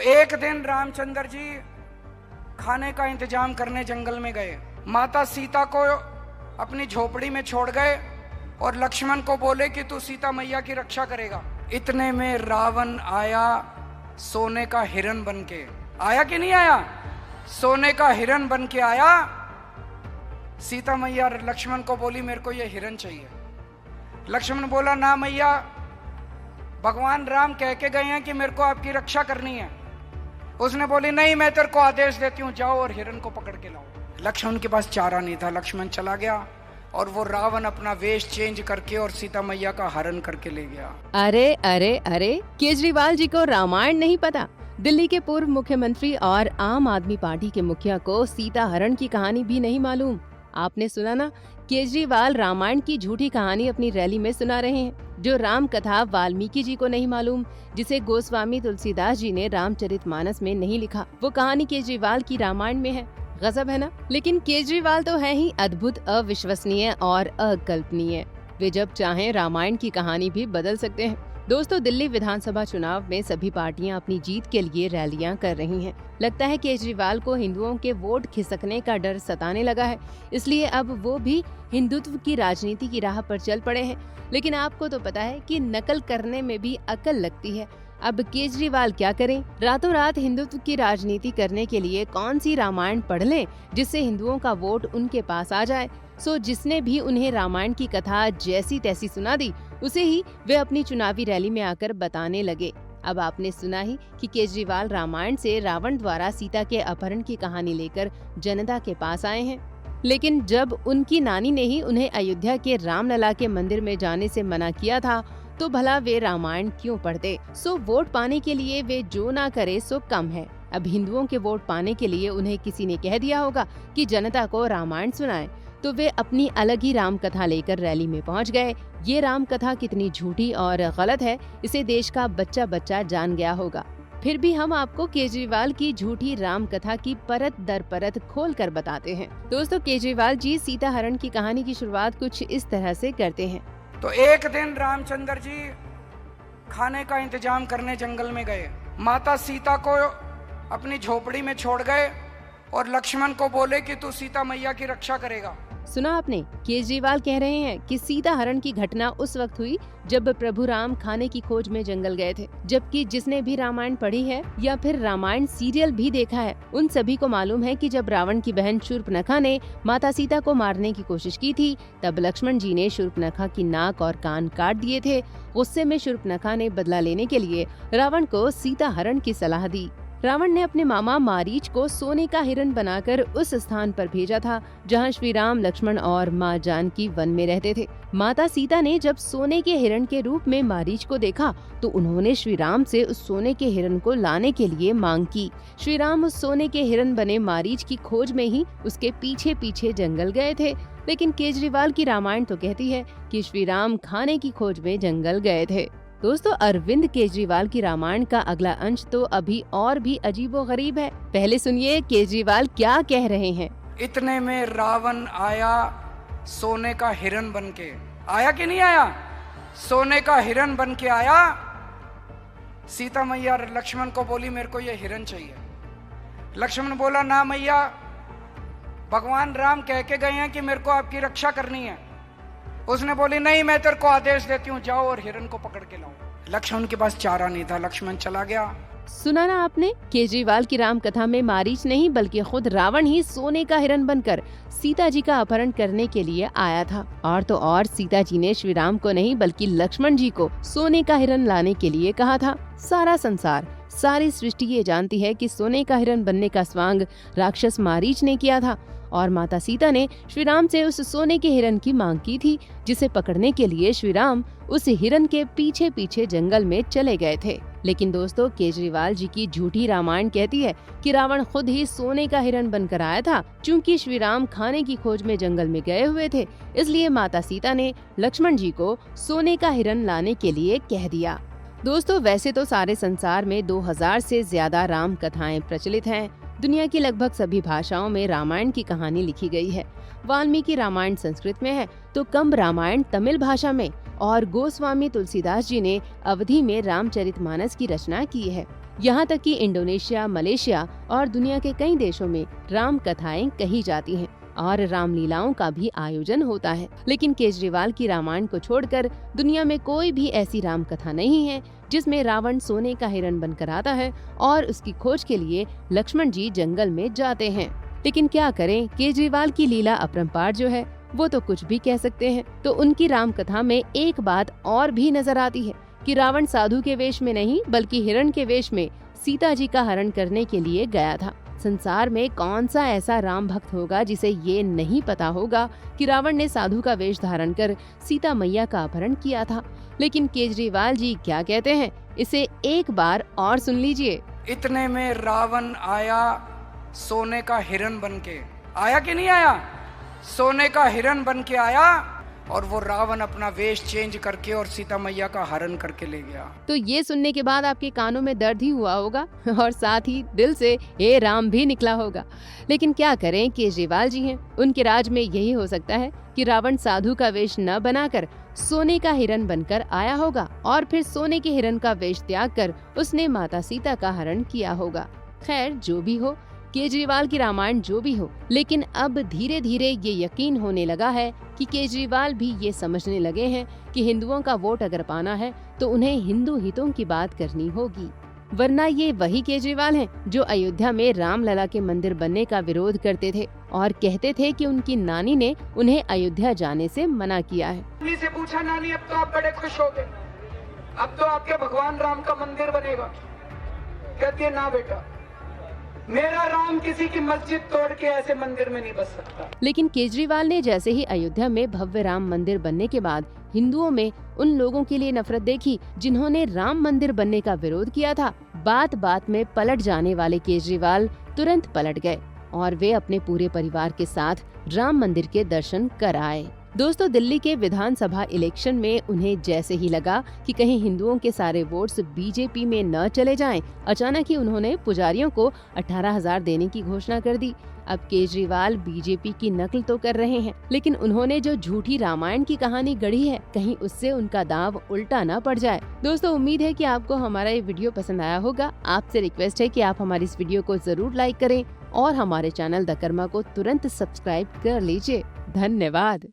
एक दिन रामचंद्र जी खाने का इंतजाम करने जंगल में गए। माता सीता को अपनी झोपड़ी में छोड़ गए और लक्ष्मण को बोले कि तू सीता मैया की रक्षा करेगा। इतने में रावण आया सोने का हिरण बन के। आया कि नहीं आया? सोने का हिरण बन के आया। सीता मैया लक्ष्मण को बोली मेरे को ये हिरण चाहिए। लक्ष्मण बोला ना मैया, भगवान राम कह के गए हैं कि मेरे को आपकी रक्षा करनी है। उसने बोली नहीं, मैं तेरे को आदेश देती हूँ, जाओ और हिरण को पकड़ के लाओ। लक्ष्मण के पास चारा नहीं था। लक्ष्मण चला गया और वो रावण अपना वेश चेंज करके और सीता मैया का हरण करके ले गया। अरे अरे अरे, केजरीवाल जी को रामायण नहीं पता। दिल्ली के पूर्व मुख्यमंत्री और आम आदमी पार्टी के मुखिया को सीता हरण की कहानी भी नहीं मालूम। आपने सुना ना, केजरीवाल रामायण की झूठी कहानी अपनी रैली में सुना रहे हैं। जो राम कथा वाल्मीकि जी को नहीं मालूम, जिसे गोस्वामी तुलसीदास जी ने रामचरितमानस में नहीं लिखा, वो कहानी केजरीवाल की रामायण में है। गजब है ना। लेकिन केजरीवाल तो है ही अद्भुत, अविश्वसनीय और अकल्पनीय। वे जब चाहें रामायण की कहानी भी बदल सकते हैं। दोस्तों, दिल्ली विधानसभा चुनाव में सभी पार्टियां अपनी जीत के लिए रैलियां कर रही हैं। लगता है केजरीवाल को हिंदुओं के वोट खिसकने का डर सताने लगा है, इसलिए अब वो भी हिंदुत्व की राजनीति की राह पर चल पड़े हैं। लेकिन आपको तो पता है कि नकल करने में भी अकल लगती है। अब केजरीवाल क्या करें? रातों रात हिंदुत्व की राजनीति करने के लिए कौन सी रामायण पढ़ लें जिससे हिंदुओं का वोट उनके पास आ जाए। सो जिसने भी उन्हें रामायण की कथा जैसी तैसी सुना दी, उसे ही वे अपनी चुनावी रैली में आकर बताने लगे। अब आपने सुना ही कि केजरीवाल रामायण से रावण द्वारा सीता के अपहरण की कहानी लेकर जनता के पास आए हैं। लेकिन जब उनकी नानी ने ही उन्हें अयोध्या के रामलला के मंदिर में जाने से मना किया था, तो भला वे रामायण क्यों पढ़ते? सो वोट पाने के लिए वे जो ना करे सो कम है। अब हिंदुओं के वोट पाने के लिए उन्हें किसी ने कह दिया होगा कि जनता को रामायण सुनाएं, तो वे अपनी अलग ही राम कथा लेकर रैली में पहुंच गए। ये राम कथा कितनी झूठी और गलत है, इसे देश का बच्चा बच्चा जान गया होगा। फिर भी हम आपको केजरीवाल की झूठी राम कथा की परत दर परत खोल कर बताते हैं। दोस्तों, केजरीवाल जी सीता हरण की कहानी की शुरुआत कुछ इस तरह से करते हैं। तो एक दिन रामचंद्र जी खाने का इंतजाम करने जंगल में गए। माता सीता को अपनी झोपड़ी में छोड़ गए और लक्ष्मण को बोले कि तू सीता मैया की रक्षा करेगा। सुना आपने? केजरीवाल कह रहे हैं कि सीता हरण की घटना उस वक्त हुई जब प्रभु राम खाने की खोज में जंगल गए थे। जबकि जिसने भी रामायण पढ़ी है या फिर रामायण सीरियल भी देखा है, उन सभी को मालूम है कि जब रावण की बहन शूर्पणखा ने माता सीता को मारने की कोशिश की थी, तब लक्ष्मण जी ने शूर्पणखा की नाक और कान काट दिए थे। गुस्से में शूर्पणखा ने बदला लेने के लिए रावण को सीता हरण की सलाह दी। रावण ने अपने मामा मारीच को सोने का हिरण बनाकर उस स्थान पर भेजा था जहां श्री राम, लक्ष्मण और माँ जानकी वन में रहते थे। माता सीता ने जब सोने के हिरण के रूप में मारीच को देखा, तो उन्होंने श्री राम से उस सोने के हिरण को लाने के लिए मांग की। श्री राम उस सोने के हिरण बने मारीच की खोज में ही उसके पीछे पीछे जंगल गए थे। लेकिन केजरीवाल की रामायण तो कहती है कि श्री राम खाने की खोज में जंगल गए थे। दोस्तों, अरविंद केजरीवाल की रामायण का अगला अंश तो अभी और भी अजीबोगरीब है। पहले सुनिए केजरीवाल क्या कह रहे हैं। इतने में रावण आया सोने का हिरण बन के। आया कि नहीं आया? सोने का हिरण बन के आया। सीता मैया लक्ष्मण को बोली मेरे को ये हिरण चाहिए। लक्ष्मण बोला ना मैया, भगवान राम कह के गए हैं कि मेरे को आपकी रक्षा करनी है। उसने बोली नहीं, मैं तेरे को आदेश देती हूँ, जाओ और हिरण को पकड़ के लाओ। लक्ष्मण के पास चारा नहीं था। लक्ष्मण चला गया। सुना ना आपने? केजरीवाल की राम कथा में मारीच नहीं बल्कि खुद रावण ही सोने का हिरण बनकर सीता जी का अपहरण करने के लिए आया था। और तो और सीता जी ने श्री राम को नहीं बल्कि लक्ष्मण जी को सोने का हिरण लाने के लिए कहा था। सारा संसार, सारी सृष्टि ये जानती है कि सोने का हिरण बनने का स्वांग राक्षस मारीच ने किया था और माता सीता ने श्री राम से उस सोने के हिरण की मांग की थी, जिसे पकड़ने के लिए श्री राम उस हिरण के पीछे पीछे जंगल में चले गए थे। लेकिन दोस्तों, केजरीवाल जी की झूठी रामायण कहती है कि रावण खुद ही सोने का हिरण बनकर आया था। चूंकि श्री राम खाने की खोज में जंगल में गए हुए थे, इसलिए माता सीता ने लक्ष्मण जी को सोने का हिरण लाने के लिए कह दिया। दोस्तों, वैसे तो सारे संसार में 2000 से ज्यादा राम कथाएं प्रचलित हैं। दुनिया की लगभग सभी भाषाओं में रामायण की कहानी लिखी गई है। वाल्मीकि रामायण संस्कृत में है तो कंब रामायण तमिल भाषा में और गोस्वामी तुलसीदास जी ने अवधी में रामचरितमानस की रचना की है। यहाँ तक कि इंडोनेशिया, मलेशिया और दुनिया के कई देशों में राम कथाएं कही जाती हैं और रामलीलाओं का भी आयोजन होता है। लेकिन केजरीवाल की रामायण को छोड़कर दुनिया में कोई भी ऐसी राम कथा नहीं है जिसमें रावण सोने का हिरण बनकर आता है और उसकी खोज के लिए लक्ष्मण जी जंगल में जाते हैं। लेकिन क्या करें, केजरीवाल की लीला अपरंपार जो है वो तो कुछ भी कह सकते हैं। तो उनकी राम कथा में एक बात और भी नजर आती है कि रावण साधु के वेश में नहीं बल्कि हिरण के वेश में सीता जी का हरण करने के लिए गया था। संसार में कौन सा ऐसा राम भक्त होगा जिसे ये नहीं पता होगा कि रावण ने साधु का वेश धारण कर सीता मैया का अपहरण किया था। लेकिन केजरीवाल जी क्या कहते हैं, इसे एक बार और सुन लीजिए। इतने में रावण आया सोने का हिरण बन के। आया कि नहीं आया? सोने का हिरण बन के आया और वो रावण अपना वेश चेंज करके और सीता मैया का हरण करके ले गया। तो ये सुनने के बाद आपके कानों में दर्द ही हुआ होगा और साथ ही दिल से हे राम भी निकला होगा। लेकिन क्या करें, केजरीवाल जी हैं, उनके राज में यही हो सकता है कि रावण साधु का वेश न बनाकर सोने का हिरण बनकर आया होगा और फिर सोने के हिरण का वेश त्याग कर उसने माता सीता का हरण किया होगा। खैर जो भी हो, केजरीवाल की रामायण जो भी हो, लेकिन अब धीरे धीरे ये यकीन होने लगा है कि केजरीवाल भी ये समझने लगे हैं कि हिंदुओं का वोट अगर पाना है तो उन्हें हिंदू हितों की बात करनी होगी, वरना ये वही केजरीवाल हैं जो अयोध्या में रामलला के मंदिर बनने का विरोध करते थे और कहते थे कि उनकी नानी ने उन्हें अयोध्या जाने से मना किया है। नानी से पूछा, नानी अब तो आप बड़े खुश हो गए, अब तो आपके भगवान राम का मंदिर बनेगा। कहती है, ना बेटा, मेरा राम किसी की मस्जिद तोड़ के ऐसे मंदिर में नहीं बस सकता। लेकिन केजरीवाल ने जैसे ही अयोध्या में भव्य राम मंदिर बनने के बाद हिंदुओं में उन लोगों के लिए नफरत देखी जिन्होंने राम मंदिर बनने का विरोध किया था, बात बात में पलट जाने वाले केजरीवाल तुरंत पलट गए और वे अपने पूरे परिवार के साथ राम मंदिर के दर्शन कर आए। दोस्तों, दिल्ली के विधानसभा इलेक्शन में उन्हें जैसे ही लगा कि कहीं हिंदुओं के सारे वोट्स बीजेपी में न चले जाएं, अचानक ही उन्होंने पुजारियों को 18,000 देने की घोषणा कर दी। अब केजरीवाल बीजेपी की नकल तो कर रहे हैं, लेकिन उन्होंने जो झूठी रामायण की कहानी गढ़ी है, कहीं उससे उनका दाव उल्टा न पड़ जाए। दोस्तों, उम्मीद है कि आपको हमारा ये वीडियो पसंद आया होगा। आपसे रिक्वेस्ट है कि आप हमारी इस वीडियो को जरूर लाइक करें और हमारे चैनल द कर्मा को तुरंत सब्सक्राइब कर लीजिए। धन्यवाद।